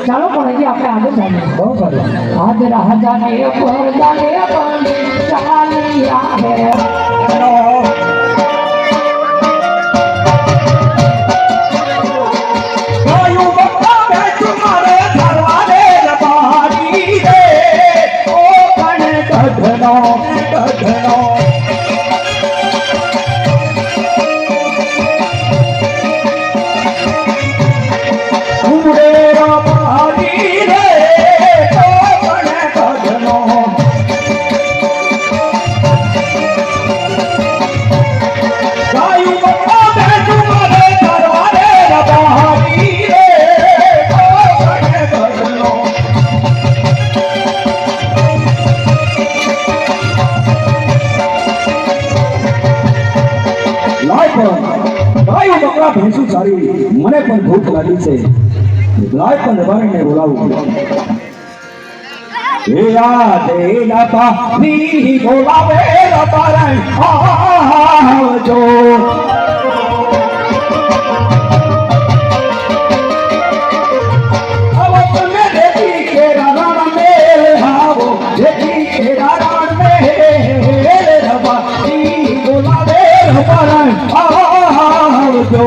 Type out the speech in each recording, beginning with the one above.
ચાલો પણ હજી આપણે આગળ ચાલીએ. બહુ સારું. હાથ રાજાને પરદાને પણ ચાલી આવે. ભેંસું સારી મને પણ ભૂખ લાગી છે. લાય પણ રબારીને બોલાવું. એ યાદે ના પાની બોલાવે રબારી આવજો. આવો તમે દેખી કે રાણ મે આવો દેખી કે રાણ મે રબારી બોલાવે રબારી આવજો.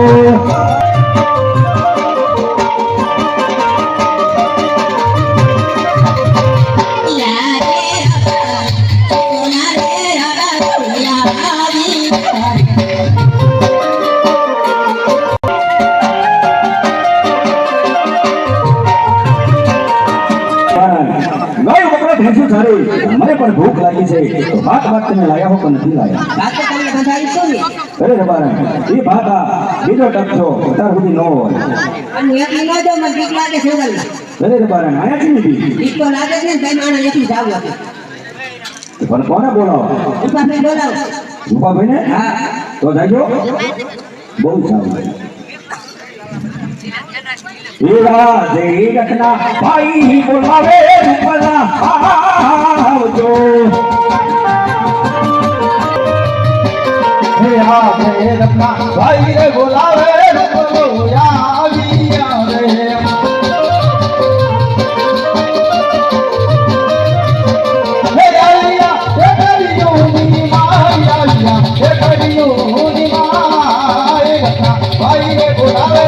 મને પણ ભૂખ લાગી છે. તો ભાત તમે લાયા હો કે નથી લાયા? અરે રબારા એ ભાત બીજો ટકશો અત્યાર સુધી ન હોય. અરે રબારા આયા છે નથી પણ કોને બોલાવો? રૂપાભાઈ ને? તો જાજો. બહુ સારું. એવા જે રત્ના ભાઈ બોલાવે રૂપલા આવજો. એવા જે રત્ના ભાઈ રે બોલાવે રૂપલો આવી આવે. હે આલિયા હે કરિયો ની માયા હે કરિયો ની માયા રત્ના ભાઈ રે બોલાવે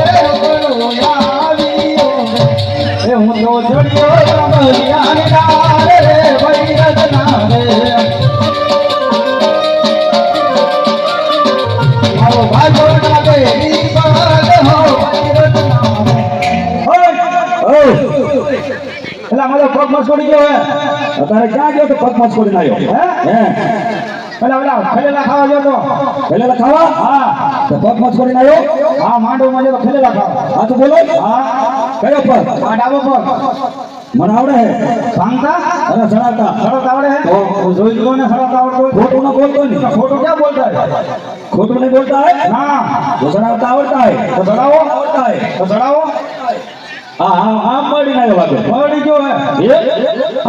હું તો જોડિયો રમલિયા ને ડારે ભાઈ રત્ના રે. આવો ભાગો ના દેવી બાદ હો ભાઈ રત્ના રે. ઓય એલા મારો પગ માં છોડી ગયો હે. અત્યારે ક્યાં ગયો તો પગ માં છોડીને આવ્યો હે? પેલા ખેલેલા ખાવા ગયો તો. ખેલેલા ખાવા? હા. તો પગ માં છોડીને આવ્યો? હા માંડો માં જો ખેલેલા ખાવા. હા તો બોલો. હા કયો પગ? આ ડાબો પગ. મને આવડે હે ભાંગતા? અરે સડાતા. સડાતા આવડે હે? તો જોઈ લો ને સડાતા આવડતો. ખોટું ન બોલતો ને. ખોટું ક્યાં બોલતા હે? ખોટું નહીં બોલતા હે? ના. તો સડાતા આવડતા હે? તો સડાવો. આવડતા હે? તો સડાવો. હા આમ પડી ના લાગે. પડી ગયો હે.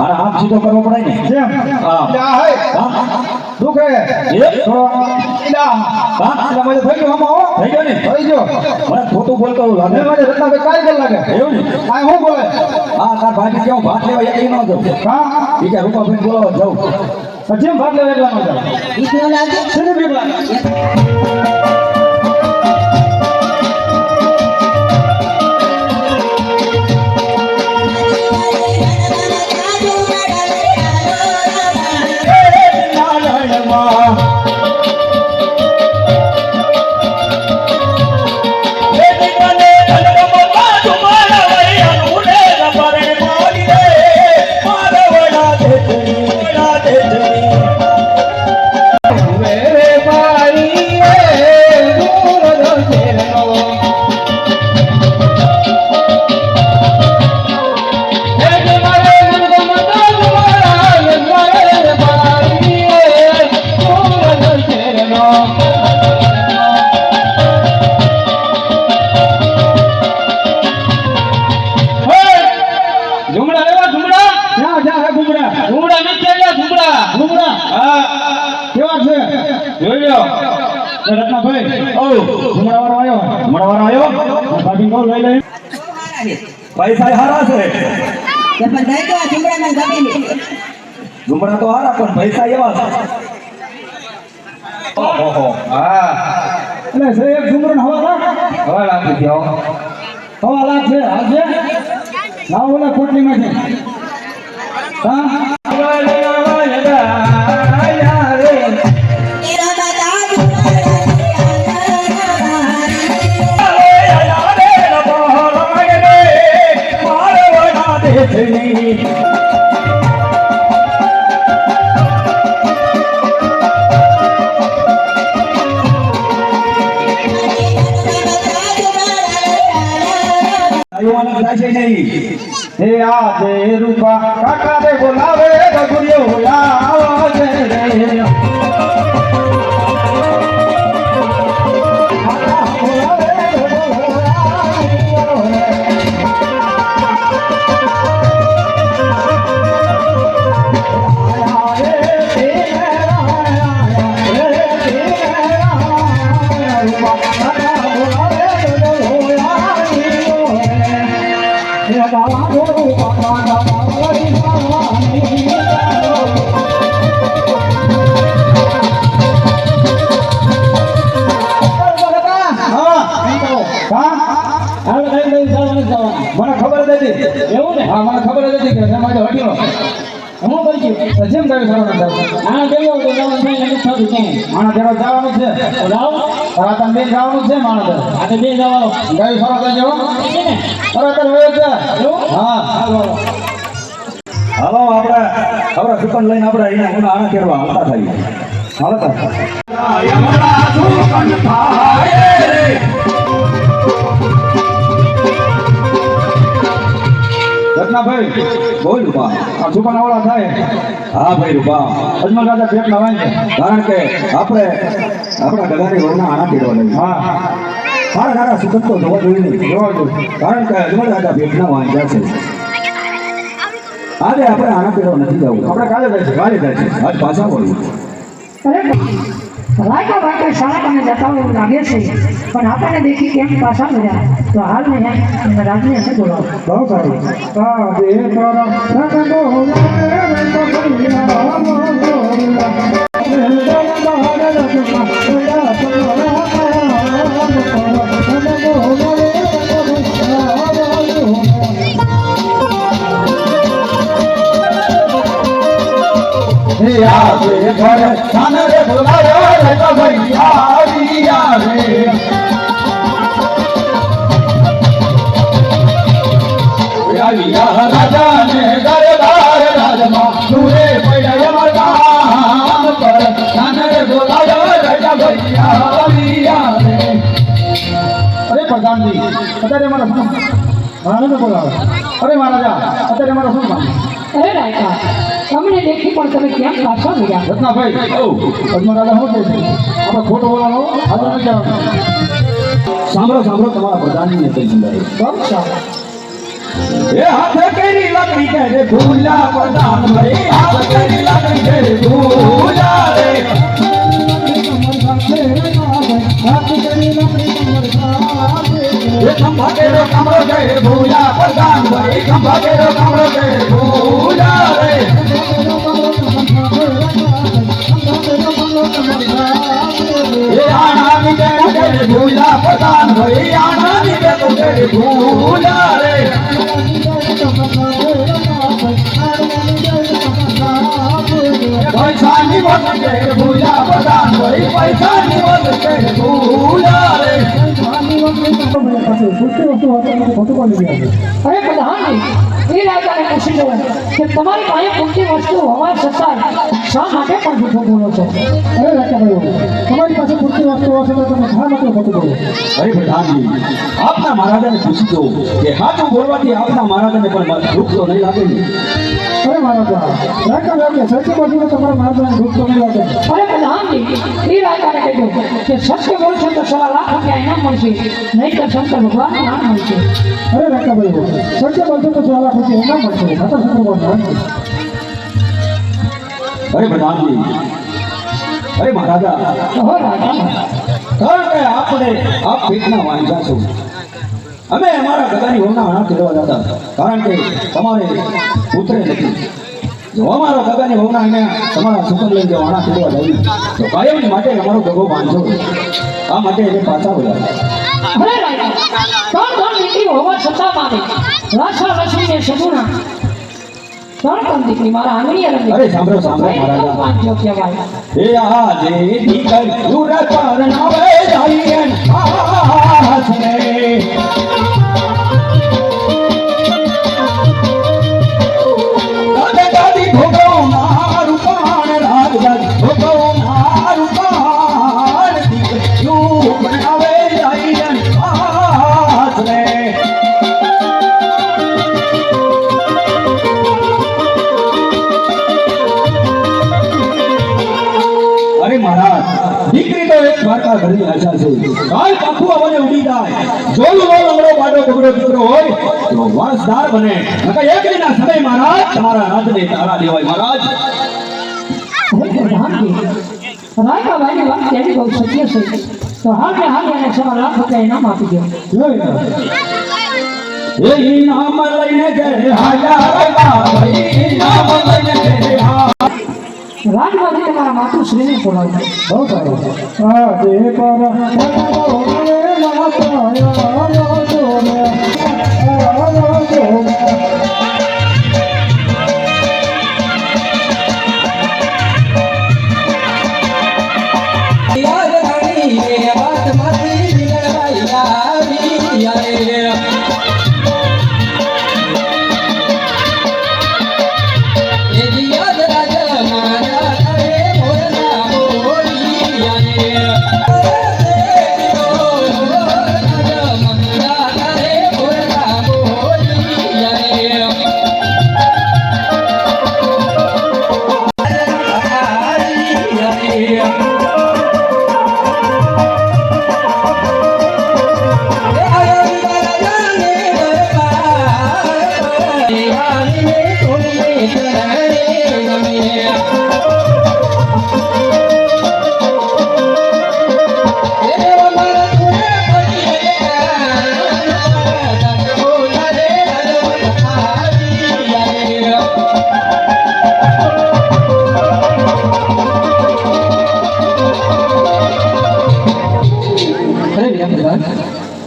અરે આમ સીધો કરવો પડે ને. કેમ? હા લા હે. દુખે. થોડો ઈલા. હા એટલે મને થઈ ગયો હમો. થઈ ગયો ને? થઈ ગયો. મને ખોટું બોલતો લાગે. મને રત્નાભાઈ કાઈ ગલ લાગે. એવું ને? આ હું બોલે? હા તાર ભાઈ કેવું ભાત લેવા એકલી ન જાવ. હા બીજા રૂપાભાઈ બોલાવા જાવ. પછી ભાત લેવા એકલા ન જાવ. ઈ કેવું લાગે? શેને બીક લાગે? જોઈ લ્યો રત્નાભાઈ ઓ ઘુમડાવાળો આવ્યો ભાભી કહો લઈ લઈ પૈસા હારા છે પણ જાય તો આ ઝુંબડામાં ગમી નહીં. ઘુમડા તો હારા પણ પૈસા એવા છે ઓહો હા એટલે છે એક ઘુમડો ને હવા લાખ ગયો હવા લાખ છે આજે ના ઓલા ખોટલી માં છે હા એરા દાદા હે આજે રૂપા કાકા રે બોલાવે ગગુડિયો બોલાવે રે મને ખબર જ હતી એવું ને હા મને ખબર જ હતી કે તમારે હટીનો હું કરી છું જેમ ગાડી જવાનું આના કેવો તો જવાનું છે એટલે થતું છે આના કેવો જવાનું છે રાવ તારા તને બે જવાનું છે માણસ આ તો બે જવાનો ગાડી ફરવા જજો બરાબર હોય છે હા હાલો હાલો આપણે સુકન લઈને આપણે અહીંયા આના કેરવા હાલતા થઈએ હાલતા રત્નાભાઈ બોલ રૂપા આ સુકનવાળા થાય હા ભાઈ રૂપા અજમલ રાજા પેટ ના વાંચે કારણ કે આપણે આપણા ગધાની વરના આના કેરવા લઈએ હા સારા સારા સુકન તો જોવા જોઈએ નહીં જોવા જોઈએ કારણ કે અજમલ રાજા પેટ ના વાંચ્યા છે આજે આપણે આના કેરવા નથી જવું આપણે કાલે જાય છે આજ પાછા વળવું અરે રાયકા વાયકા શાળા તમે જતા હોય એવું લાગે છે પણ આપણને દેખી કેમ પાછા મળ્યા તો હાલ મેં રાજને એને બોલાવો બહુ સારું હા બે રાજા ને દરબાર રાજમાં સુરે પડ્યા મરદાન પર નાનરે બોલાયો રાજા ભૈયા અરે પ્રધાનજી અત્યારે મારા શું મારાને બોલાવો અરે મહારાજા અત્યારે મારા શું કામ અરે રાયકા તમને દેખી પણ તમે કેમ પાછા મળ્યા રત્નાભાઈ અજમલ રાજા શું કહે છે આપણે ખોટો બોલાવો આગળ નથી જવાનું સાંભળો તમારા પ્રધાનજીને કહી દીધા બહુ સારું એ હાથ કેરી લકડી કે રે ભૂલા પ્રધાન ભાઈ હાથ કેરી લકડી કે રે ભૂલા રે એ ખંભા કેરો કમરો કે રે ભૂલા પ્રધાન ભાઈ ખંભા કેરો કમરો કે રે ભૂલા રે એ આના ની કે રે ભૂલા પ્રધાન ભાઈ આના ની કે રે ભૂલા રે પૈસા ની વત કે ભૂલા પ્રધાન ભાઈ પૈસા ની વત કે ભૂલા રે અરે પ્રધાનજી એ રાયકાને પૂછી લો કે તમારી પાસે પૂરતી વસ્તુ હોવા છતાં શા માટે પણ જૂઠું બોલો છો અરે રાજાભાઈ તમારી પાસે પૂરતી વસ્તુ હશે તો તમે શા માટે ખોટું બોલો અરે પ્રધાનજી આપના મહારાજાને પૂછી દો કે હાથું બોલવાથી આપના મહારાજાને પણ દુઃખ તો નહીં લાગે ને અરે મહારાજા રાયકા લાગે સત્ય બોલવું તમારા મહારાજાને દુઃખ તો નહીં લાગે અરે પ્રધાનજી એ રાયકાને કહ્યું કે સત્ય બોલશો તો ₹1.25 લાખ ઇનામ મળશે નહીં તો શંકર ભગવાન નામ મળશે અરે રાયકાભાઈ સત્ય બોલશો તો ₹1.25 લાખ ઇનામ મળશે અરે પ્રધાનજી અરે મહારાજા, કહો રાજા. કારણ કે આપણે આ પેટના વાંઝા છો. અમે અમારા ગદાની વહુના આણા ફેરવા જતા, કારણ કે તમારે પુત્ર નથી. જો અમારા ગદાની વહુના એને તમારા સુકન લઈને જો આણા ફેરવા જાય તો કાયમની માટે અમારો ગગો બાંધો. આ માટે એને પાછા બોલાવે. અરે રાજા, ત્રણ દીકરી હોવા છતાં મારે રાછા લક્ષ્મીને સગુણા ત્રણ દીકરી મારા આંગણીએ રમે. અરે સાંભળો સાંભળો મહારાજા, વાંધો કહેવાય. એ આજે દીકરીઓ રતન નાવે જાય હાથને. દાદા દાદી ભોગવો મારું પાણ, રાજ દાદી ભોગવો મારું પાણ, દીકરીઓ બનાવે જાય હાથને. અરે મહારાજ, દીકરી તો એક દ્વારકા ઘરની આશા છે. કાલ પાખું આવને ઉડી જાય. જોયું નો લંગડો બાડો બગડો દીકરો હોય તો વારસદાર બને. નકર એક દિનના સમય મહારાજ તમારા રાજને તાળા દેવાય. મહારાજ રાયકાભાઈની વાત કેવી બહુ સત્ય છે. તો હાલ એને સવા લાખ રૂપિયા ઇનામ આપી દો. એ ઇનામ લઈને ઘરે હાયા ભાઈ, ઇનામ લઈને ઘરે હા. રાજમાંથી તમારા માતુશ્રીને બોલાવજો. બહુ સારું. આજે પર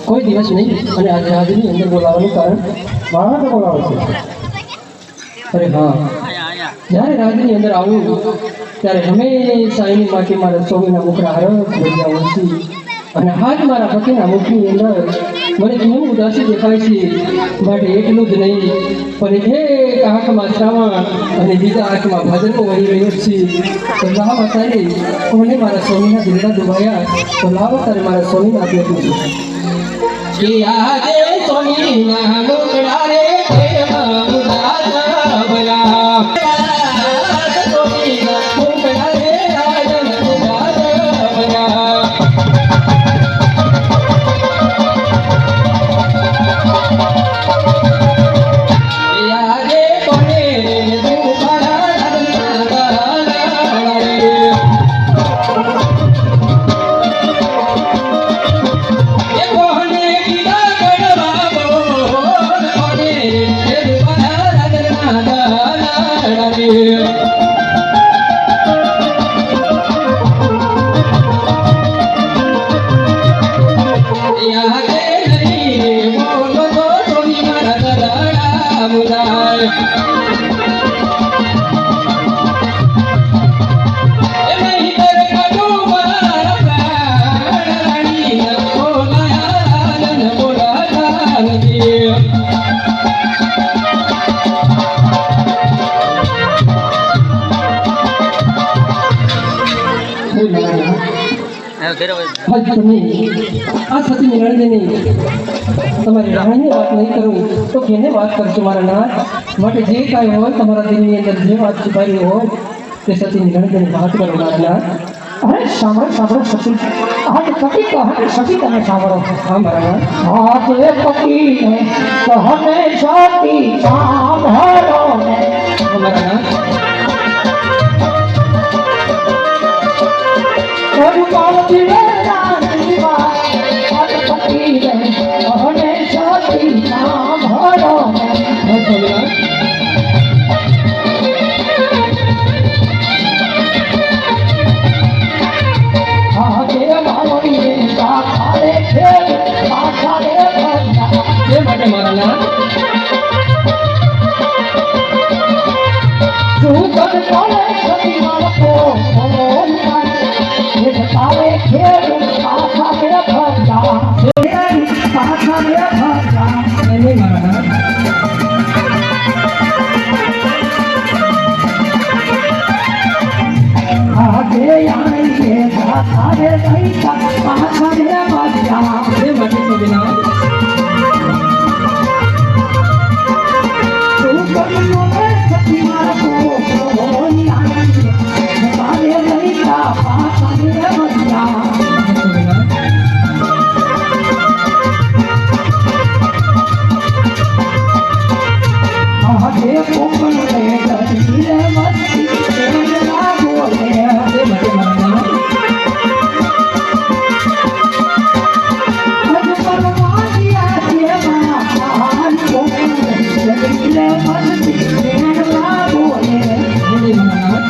કોઈ દિવસ નહીં. અને આજે હાજરી અંદર બોલાવવાનું કારણ મારા તો બોલાવે છે. અરે હા, જ્યારે રાજની અંદર આવું ત્યારે હંમેશા એની માટે મારા સ્વામીના મુખડા હરખ બન્યા હોય છે. અને હાથ મારા પતિના મુખની અંદર મને ઘણું ઉદાસી દેખાય છે. માટે એટલું જ નહીં, પણ એક આંખમાં શ્રાવણ અને બીજા આંખમાં ભાદરવો વહી રહ્યો છે. તો લાવ અત્યારે મને મારા સ્વામીના દિલના દુભાયા. તો લાવ અત્યારે મારા સ્વામીને આપી આપું છું. આજે સ્વામીના મુખડા રે પ્રેમ ઉદાસ બના. સ્વામીના મુખડા રે રાજન ઉદાસ બના. આજે કોને દુખડા આ સતીની રાણીની તમારી રાણીની વાત નહીં કરું તો કેને વાત કરશું મારા નાથ? માટે જે કાંઈ હોય તમારા દિલની અંદર જે વાત છુપાયેલી હોય તે સતીની રાણીની વાત કરો મારા નાથ. અરે સાંભળો સતી. આજે પતિ કહે સતી તમે સાંભળો. હા મારા નાથ. આજે પતિ કહે સતી સાંભળો મારા નાથ. હોજ પાલતી રે રાની માં અટપટી રે અને સતી નામ હરો આગે માવડી રે કાલે ખેલ પાછા રે ભજના તે માટે મારા નાથ તું કદ કોલે સતી મારતો એ તારે ખેલ પાછા રે ભજના પાછા રે ભજના નહીં મારા નાથ આગે આઈ રે તારે નહીં પાછા રે ભજના તે માટે સ્વામિનાથ તું કદ કોલે સતી મારતો તારે નહીં પાછા રે ભજના સ્વામિનાથ આગે પોપન રે ગતી રે મસ્તી તેના બોલે તે માટે મારા નાથ અજ પરમાનિયા દેવા મહાન પોપન રે ગતી રે મસ્તી તેના બોલે નહીં મારા નાથ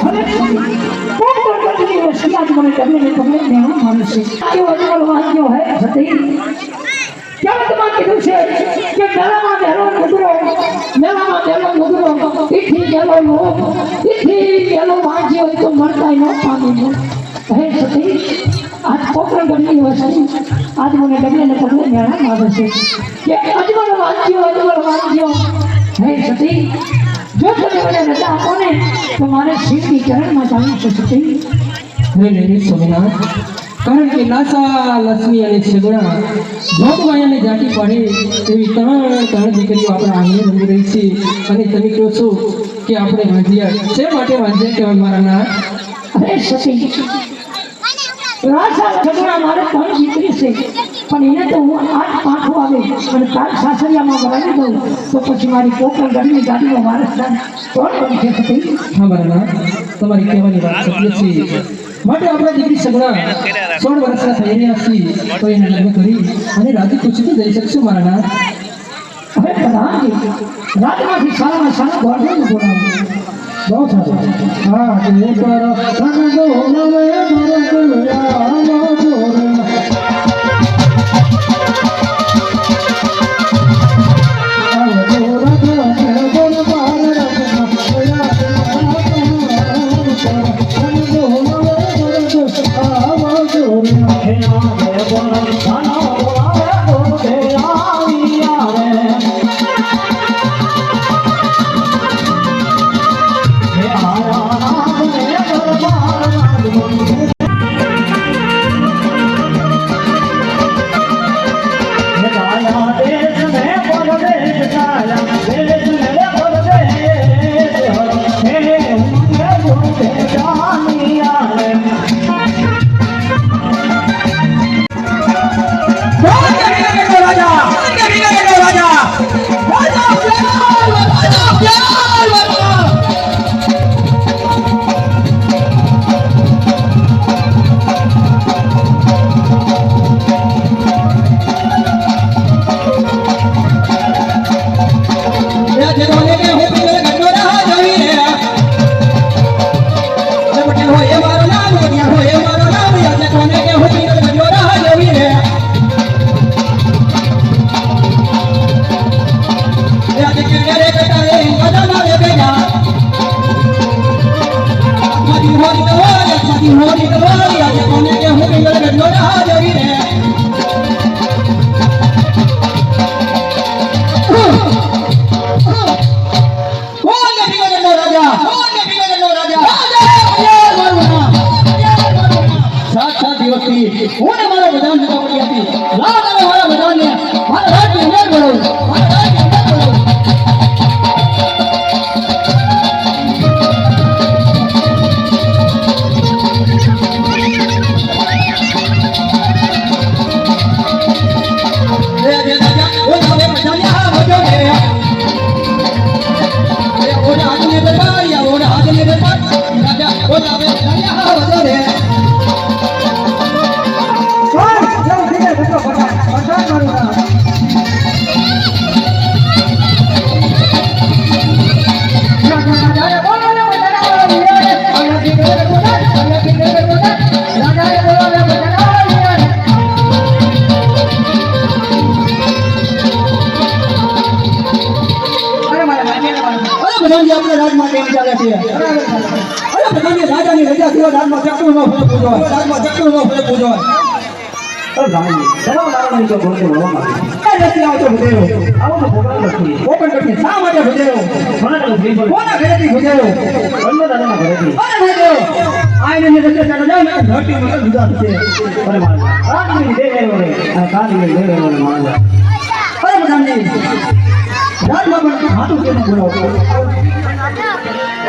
અરે પોપન ગતી રે સિયાજ મને તમને જ્ઞાન માનશે આયો અજમલ વાંચ્યો હે સતી ક્યાં તમારે કીધું છે કે મેળામાં બેલો નુગરો ઈઠી ગેલો લોક ઈઠી ગેલો વાંચ્યો હોય તો મળતા ન પામી હે સતી આજ પોકરણ ગમની વસ્તુ આજ મને ડગલે પગલે મેળા આવે છે કે અજમલ વાંચ્યો હે સતી જો તમે મને રજા આપો ને તો મારે શિવની ચરણમાં જવું છે સતી અરે નહીં સ્વામિનાથ કારણ કે લાસા લક્ષ્મી અને સગુણા જોગમાયાને જાટી પાડે એવી ત્રણ દીકરીઓ આપણા આંગણે રમી રહી છે અને તમે કહો છો કે આપણે વાંધ્યા છે માટે વાંધ્યા કહેવાય મારા નાથ અરે સતી રાસા છગડા મારે ત્રણ દીકરી છે પણ એને તો હું 8 પાઠો આવે અને તાર સાસરિયામાં ભરાવી દઉં તો પછી મારી પોકરણ ગઢની ગાડીનો વારસદાર કોણ બનશે સતી હા મારા નાથ તમારી કહેવાની વાત સત્ય છે માટે આપણા દીકરી સગડા 16 વર્ષના થઈ રહ્યા છે તો એને લગ્ન કરી અને રાજી ખુશીથી જઈ શકશું મારા નાથ હવે પ્રધાનજી રાજમાંથી સારામાં સારા ગોળને બોલાવો બહુ સારું હા તે પર રંગો નવે મરગુરાનો જોર Hare Krishna બધાની આપણે રાજમાં કેમ ચાલે છે અરે બધાની રાજાની રજા થયો રાજમાં ચક્કુ નો ફરે પૂજો રાજમાં ચક્કુ નો ફરે પૂજો અરે રાણી સલામ લાવવાની તો બોલતો હોવામાં કઈ નથી આવતો ભજેરો આવો તો પ્રોગ્રામ નથી ઓપન કરતી શા માટે ભજેરો કોના ઘરેથી ભજેરો અન્ય દાદાના ઘરેથી અરે ભજેરો આઈને ને રસ્તે ચાલો જાવ ને ધરતી માં જુદા છે અરે મારા રાણી દે ગયો રે આ કાલી દે ગયો રે મારા અરે બધાની રાજમાં પણ હાથું કેમ બોલાવો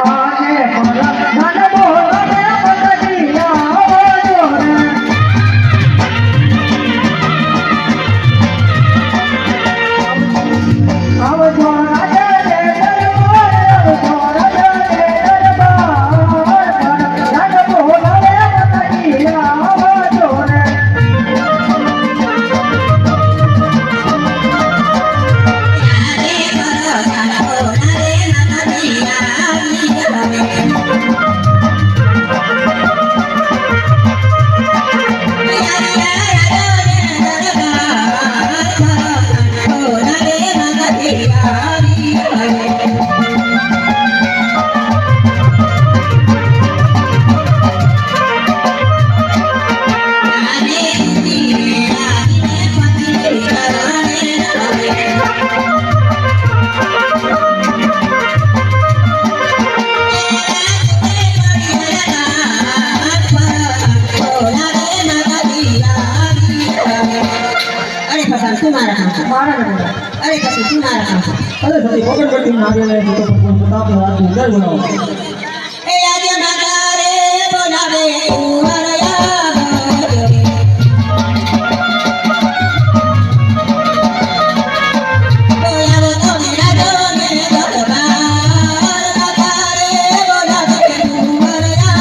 આને મારા નાના બોલા મે પતજીયા अरे कसं तू ना रहा अरे सती पकड़ करके आगे ले तो प्रताप राज इधर बनाओ ए आजा माता रे बोलावे तू हरया बोलावो तो मेरा दोने दरबार माता रे बोलावे तू हरया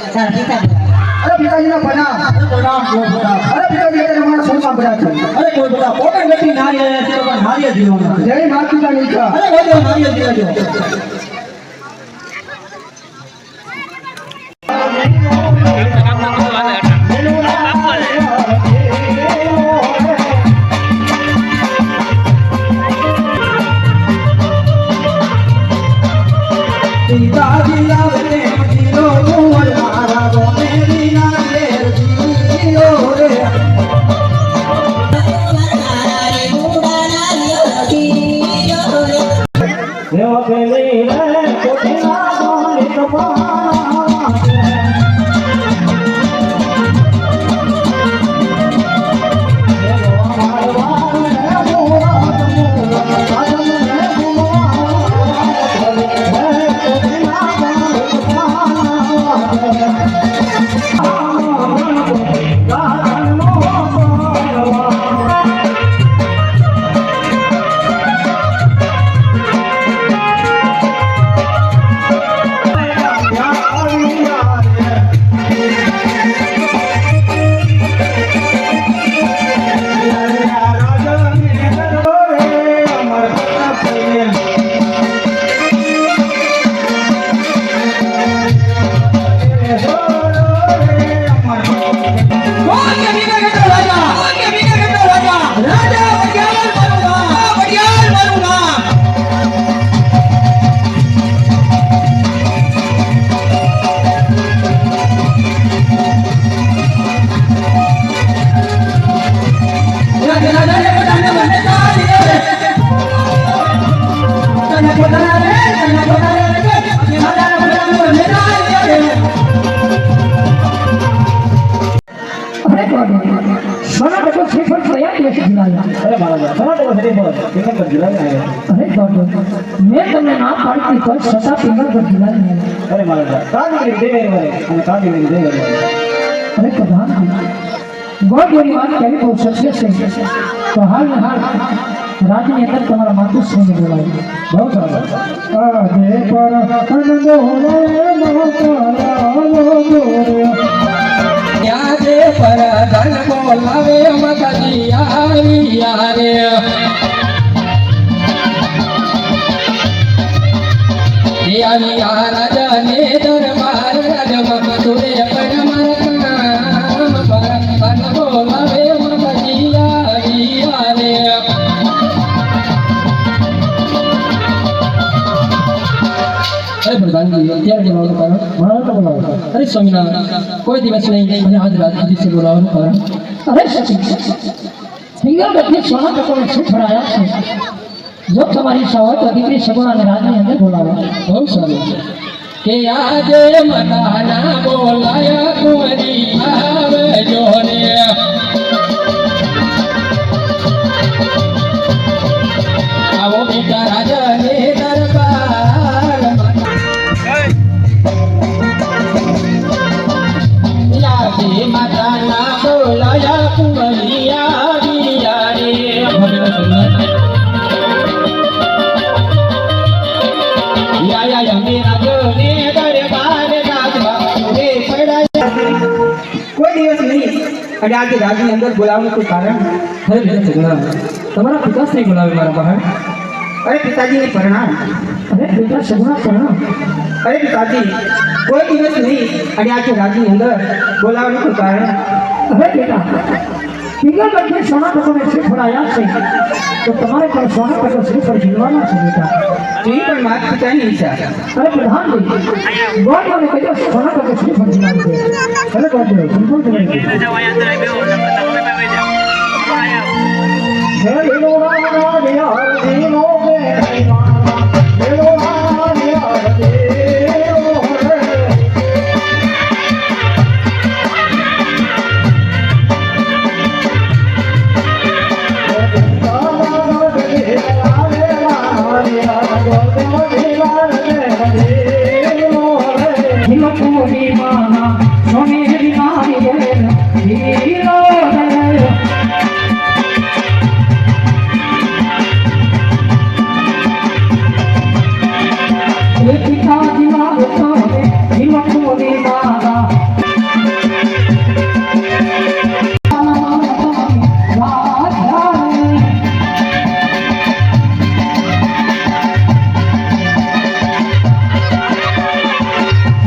अरे पिताजी ना बना अरे पिताजी तेरे मारा सुन का बड़ा था अरे कोई बड़ा पोटन गति नारी है तेरे पर नारी जीवन जय माता पिता नहीं था अरे वो तो नारी जीवन पिताजी लावे जीरो मोर मारा गो मेरी नारे जीरो रे देव के सोना देखो श्रीफल प्रयाग देश जिलाया अरे महाराज सुना तो श्रीफल पर जिला में आया अरे बाबा मैं તમને ના પાડતી પર છતાં પિંગલગઢ જિલ્લા ને अरे महाराज कहां निकली दे मेरे वाले અને कहां निकली दे मेरे अरे प्रधान गॉड वाली बात कही तो सच्चे से तो हाल में हाल राज्य के अंदर तुम्हारा मातु सिंह बोला बहुत सारा आजे पर आनंद होले યાદે પર ધન બોલાવે મગજી આવી યારે યાની આ રાજાને દરબાર રાજમાં તુરે પર મરકના પર ધન બોલાવે મગજી આવી યારે अरे प्रधान जी અત્યારે બોલાવવાનું કારણ મારા તો બોલાવો અરે સ્વામિનારાયણ કોઈ દિવસ નહીં મને આજ રાત से બોલાવવાનું કારણ अरे सचिन પિંગલગઢ में सोना टको ने શું ફરાયા છે જો તમારી ઈચ્છા હોય તો દીકરી સગુણાને રાજની અંદર બોલાવો બહુ સારું કે આજે મનાના બોલાયા કુંવરી આવે જોરે આવો બેટા રાજાને દરબાર યાદે મનાના બોલાયા કુંવરી આવી યારે या मेरा जो ने दरबार राजवा रे पड़ा કોઈ દિવસ નહીં અને આજે રાજની અંદર બોલાવવાનું કોઈ કારણ अरे मेरे सगना तुम्हारा पिताश्री बोलावे मारा बहन અરે પિતાજીને પ્રણામ અરે બેટા સગુણા પ્રણામ અરે પિતાજી કોઈ દિવસ નહીં અને આજે રાજની અંદર બોલાવવાનું કોઈ કારણ અરે બેટા પિંગલગઢ में सोना टको ने શું ફરાયા છે તો તમારે પણ સોના ટકો શ્રીફળ જીલવાના છે બેટા એ પણ માતા પિતાની ઈચ્છા अरे प्रधान जी गॉड वाले कहते सोना टको श्रीफળ જીલવાનું છે अरे गॉड बिल्कुल नहीं हेलो राणा यार जीनो के हेलो राणा यार जीनो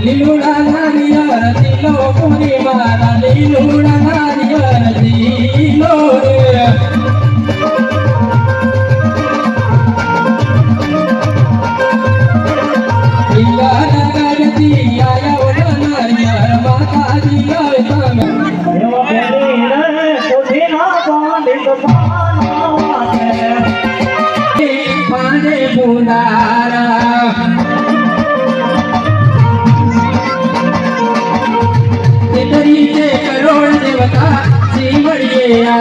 લીલુડા નારિયેળ દીલો પૂરી મારા લીલુડા નારિયેળ દીલો રે લીલા નગરથી આયા ઓલા નારિયેળ માતાજી આવે તમે પાને પુનારા तरीके करोड़ देवता श्री बड़िया